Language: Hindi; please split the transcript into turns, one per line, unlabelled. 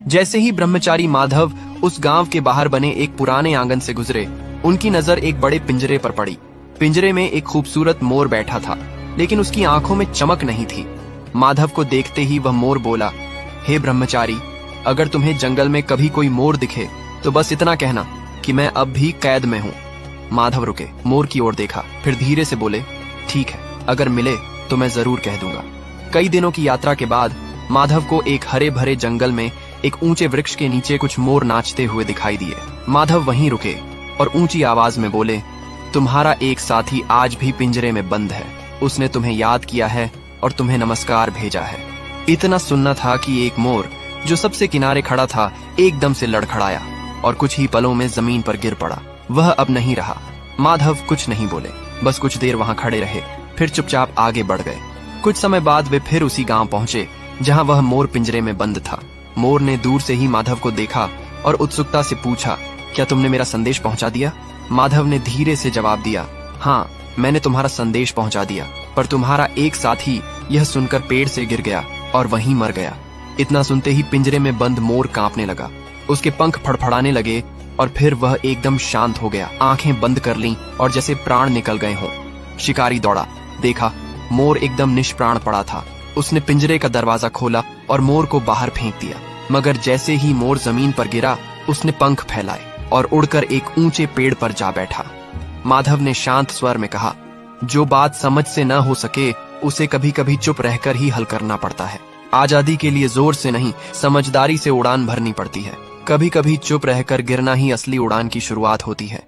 जैसे ही ब्रह्मचारी माधव उस गांव के बाहर बने एक पुराने आंगन से गुजरे, उनकी नजर एक बड़े पिंजरे पर पड़ी। पिंजरे में एक खूबसूरत मोर बैठा था, लेकिन उसकी आंखों में चमक नहीं थी। माधव को देखते ही वह मोर बोला, हे ब्रह्मचारी, अगर तुम्हें जंगल में कभी कोई मोर दिखे तो बस इतना कहना कि मैं अब भी कैद में हूँ। माधव रुके, मोर की ओर देखा, फिर धीरे से बोले, ठीक है, अगर मिले तो मैं जरूर कह दूंगा। कई दिनों की यात्रा के बाद माधव को एक हरे भरे जंगल में एक ऊंचे वृक्ष के नीचे कुछ मोर नाचते हुए दिखाई दिए। माधव वहीं रुके और ऊंची आवाज में बोले, तुम्हारा एक साथी आज भी पिंजरे में बंद है। उसने तुम्हें याद किया है और तुम्हें नमस्कार भेजा है। इतना सुनना था कि एक मोर जो सबसे किनारे खड़ा था एकदम से लड़खड़ाया और कुछ ही पलों में जमीन पर गिर पड़ा। वह अब नहीं रहा। माधव कुछ नहीं बोले, बस कुछ देर वहां खड़े रहे, फिर चुपचाप आगे बढ़ गए। कुछ समय बाद वे फिर उसी गांव पहुंचे जहां वह मोर पिंजरे में बंद था। मोर ने दूर से ही माधव को देखा और उत्सुकता से पूछा, क्या तुमने मेरा संदेश पहुंचा दिया? माधव ने धीरे से जवाब दिया, हाँ, मैंने तुम्हारा संदेश पहुंचा दिया, पर तुम्हारा एक साथी यह सुनकर पेड़ से गिर गया और वहीं मर गया। इतना सुनते ही पिंजरे में बंद मोर कांपने लगा। उसके पंख फड़फड़ाने लगे और फिर वह एकदम शांत हो गया। आंखें बंद कर लीं और जैसे प्राण निकल गए हों। शिकारी दौड़ा, देखा मोर एकदम निष्प्राण पड़ा था। उसने पिंजरे का दरवाजा खोला और मोर को बाहर फेंक दिया, मगर जैसे ही मोर जमीन पर गिरा, उसने पंख फैलाए और उड़कर एक ऊंचे पेड़ पर जा बैठा। माधव ने शांत स्वर में कहा, जो बात समझ से न हो सके उसे कभी कभी चुप रहकर ही हल करना पड़ता है। आजादी के लिए जोर से नहीं, समझदारी से उड़ान भरनी पड़ती है। कभी कभी चुप रहकर गिरना ही असली उड़ान की शुरुआत होती है।